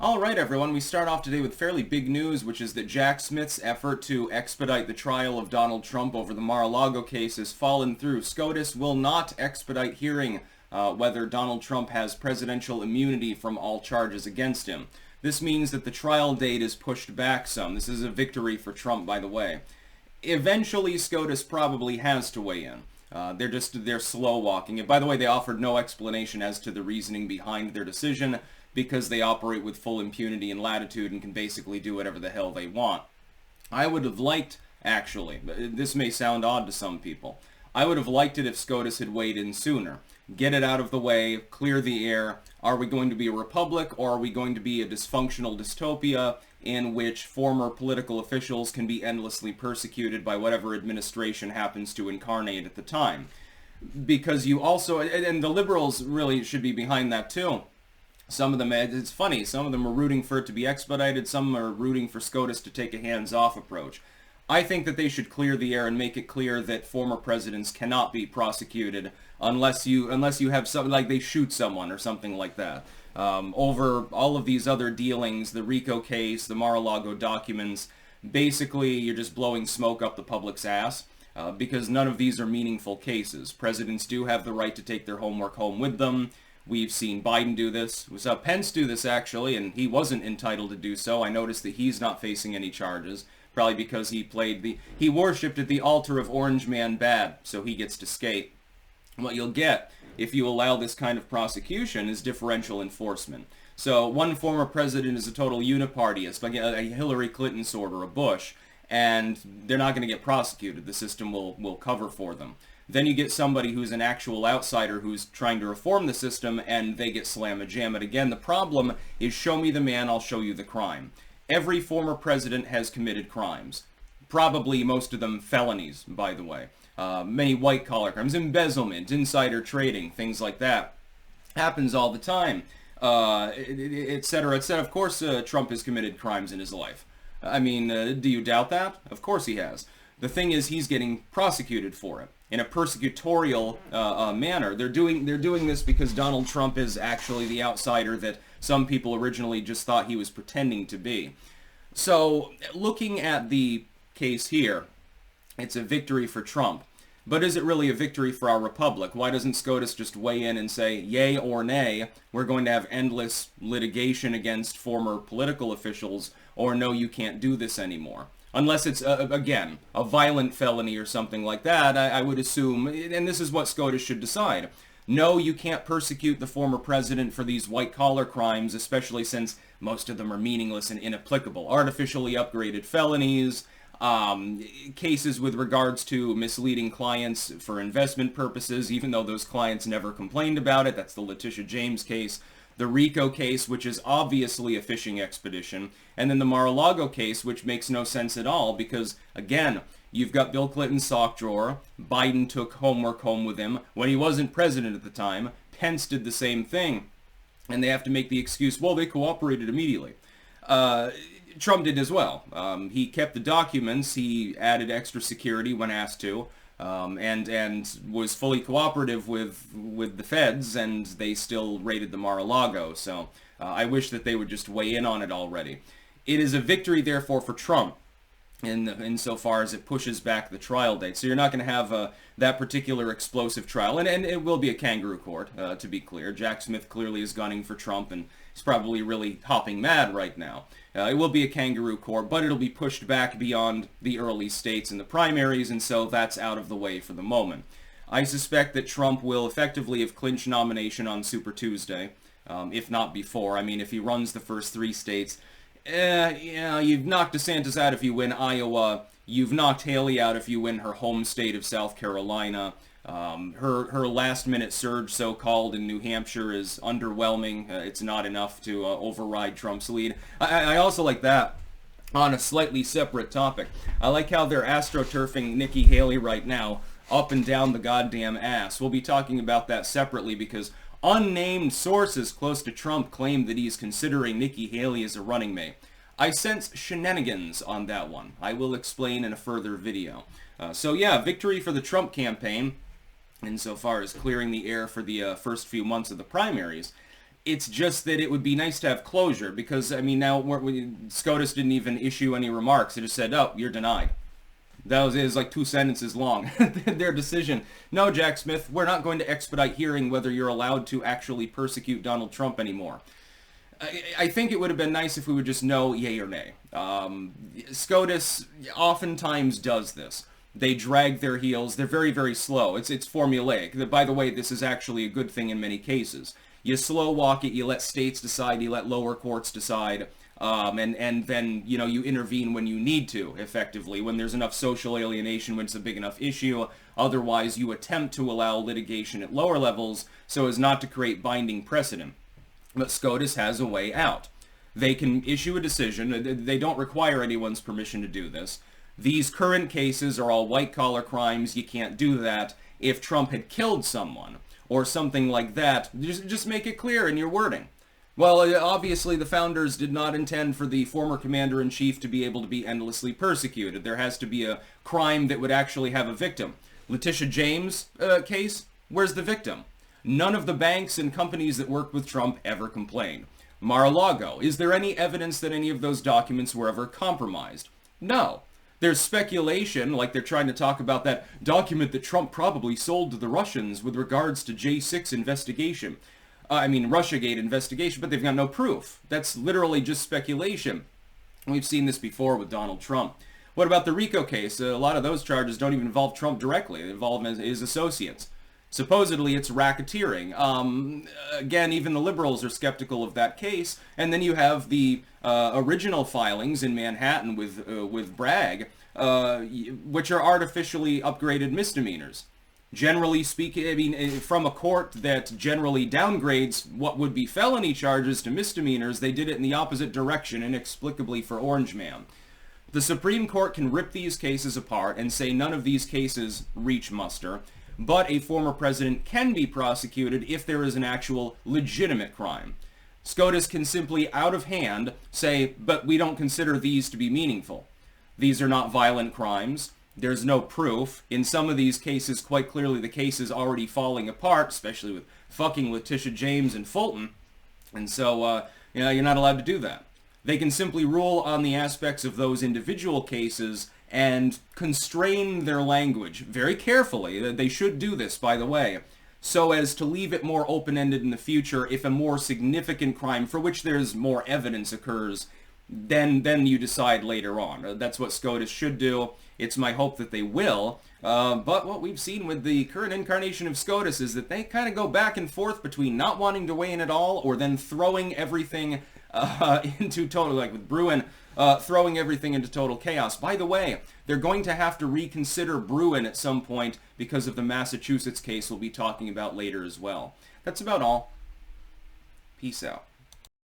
Alright everyone, we start off today with fairly big news, which is that Jacksmith's effort to expedite the trial of Donald Trump over the Mar-a-Lago case has fallen through. Scotus will not expedite hearing whether Donald Trump has presidential immunity from all charges against him. This means that the trial date is pushed back some. This is a victory for Trump, by the way. Eventually, Scotus probably has to weigh in. They're slow walking. And by the way, they offered no explanation as to the reasoning behind their decision, because they operate with full impunity and latitude and can basically do whatever the hell they want. I would have liked, actually, this may sound odd to some people, I would have liked it if SCOTUS had weighed in sooner. Get it out of the way, clear the air. Are we going to be a republic, or are we going to be a dysfunctional dystopia in which former political officials can be endlessly persecuted by whatever administration happens to incarnate at the time? Because you also, and the liberals really should be behind that too. Some of them, it's funny, some of them are rooting for it to be expedited, some are rooting for SCOTUS to take a hands-off approach. I think that they should clear the air and make it clear that former presidents cannot be prosecuted unless you have something like they shoot someone or something like that. Over all of these other dealings, the RICO case, the Mar-a-Lago documents, basically you're just blowing smoke up the public's ass. Because none of these are meaningful cases. Presidents do have the right to take their homework home with them. We've seen Biden do this. We saw Pence do this, actually, and he wasn't entitled to do so. I noticed that he's not facing any charges, probably because he worshipped at the altar of Orange Man Bad, so he gets to skate. What you'll get if you allow this kind of prosecution is differential enforcement. So one former president is a total unipartyist, like a Hillary Clinton sort or a Bush, and they're not going to get prosecuted. The system will cover for them. Then you get somebody who's an actual outsider who's trying to reform the system, and they get slam-a-jammed. Again, the problem is show me the man, I'll show you the crime. Every former president has committed crimes. Probably most of them felonies, by the way. Many white-collar crimes, embezzlement, insider trading, things like that. Happens all the time, etc., etc. Of course, Trump has committed crimes in his life. I mean, do you doubt that? Of course he has. The thing is, he's getting prosecuted for it in a persecutorial manner. They're doing this because Donald Trump is actually the outsider that some people originally just thought he was pretending to be. So, looking at the case here, it's a victory for Trump. But is it really a victory for our republic? Why doesn't SCOTUS just weigh in and say, yay or nay, we're going to have endless litigation against former political officials, or no, you can't do this anymore? Unless it's, again, a violent felony or something like that, I would assume, and this is what SCOTUS should decide. No, you can't persecute the former president for these white-collar crimes, especially since most of them are meaningless and inapplicable. Artificially upgraded felonies, cases with regards to misleading clients for investment purposes, even though those clients never complained about it. That's the Letitia James case. The RICO case, which is obviously a fishing expedition, and then the Mar-a-Lago case, which makes no sense at all because, again, you've got Bill Clinton's sock drawer. Biden took homework home with him when he wasn't president at the time. Pence did the same thing. And they have to make the excuse, well, they cooperated immediately. Trump did as well. He kept the documents, he added extra security when asked to, and was fully cooperative with the feds, and they still raided the Mar-a-Lago. So I wish that they would just weigh in on it already. It is a victory, therefore, for Trump, insofar as it pushes back the trial date. So you're not going to have that particular explosive trial, and it will be a kangaroo court, to be clear. Jacksmith clearly is gunning for Trump, and he's probably really hopping mad right now. It will be a kangaroo court, but it'll be pushed back beyond the early states and the primaries, and so that's out of the way for the moment. I suspect that Trump will effectively have clinched nomination on Super Tuesday, if not before. I mean, if he runs the first 3 states, you've knocked DeSantis out if you win Iowa. You've knocked Haley out if you win her home state of South Carolina. Her last-minute surge, so-called, in New Hampshire is underwhelming. It's not enough to override Trump's lead. I also like that. On a slightly separate topic, I like how they're astroturfing Nikki Haley right now up and down the goddamn ass. We'll be talking about that separately because unnamed sources close to Trump claim that he's considering Nikki Haley as a running mate. I sense shenanigans on that one. I will explain in a further video. So yeah, victory for the Trump campaign, insofar as clearing the air for the first few months of the primaries. It's just that it would be nice to have closure because, I mean, now SCOTUS didn't even issue any remarks. It just said, oh, you're denied. That was, it was like 2 sentences long. Their decision. No, Jacksmith, we're not going to expedite hearing whether you're allowed to actually persecute Donald Trump anymore. I think it would have been nice if we would just know yay or nay. SCOTUS oftentimes does this. They drag their heels. They're very, very slow. It's formulaic. By the way, this is actually a good thing in many cases. You slow walk it, you let states decide, you let lower courts decide, and then, you know, you intervene when you need to, effectively, when there's enough social alienation, when it's a big enough issue. Otherwise, you attempt to allow litigation at lower levels so as not to create binding precedent. But SCOTUS has a way out. They can issue a decision. They don't require anyone's permission to do this. These current cases are all white-collar crimes. You can't do that. If Trump had killed someone, or something like that, just make it clear in your wording. Well, obviously the founders did not intend for the former commander-in-chief to be able to be endlessly persecuted. There has to be a crime that would actually have a victim. Letitia James' case, where's the victim? None of the banks and companies that worked with Trump ever complained. Mar-a-Lago, is there any evidence that any of those documents were ever compromised? No. There's speculation, like they're trying to talk about that document that Trump probably sold to the Russians with regards to J6 investigation. Russiagate investigation, but they've got no proof. That's literally just speculation. We've seen this before with Donald Trump. What about the RICO case? A lot of those charges don't even involve Trump directly. They involve his associates. Supposedly it's racketeering. Again, even the liberals are skeptical of that case. And then you have the original filings in Manhattan with Bragg, which are artificially upgraded misdemeanors. Generally speaking, from a court that generally downgrades what would be felony charges to misdemeanors, they did it in the opposite direction, inexplicably for Orange Man. The Supreme Court can rip these cases apart and say none of these cases reach muster, but a former president can be prosecuted if there is an actual legitimate crime. SCOTUS can simply, out of hand, say, but we don't consider these to be meaningful. These are not violent crimes. There's no proof. In some of these cases, quite clearly the case is already falling apart, especially with fucking Letitia James and Fulton. And so, you're not allowed to do that. They can simply rule on the aspects of those individual cases and constrain their language very carefully. They should do this, by the way, so as to leave it more open-ended in the future. If a more significant crime for which there's more evidence occurs, then you decide later on. That's what SCOTUS should do. It's my hope that they will. But what we've seen with the current incarnation of SCOTUS is that they kind of go back and forth between not wanting to weigh in at all or then throwing everything into total, like with Bruin, throwing everything into total chaos. By the way, they're going to have to reconsider Bruin at some point because of the Massachusetts case we'll be talking about later as well. That's about all. Peace out.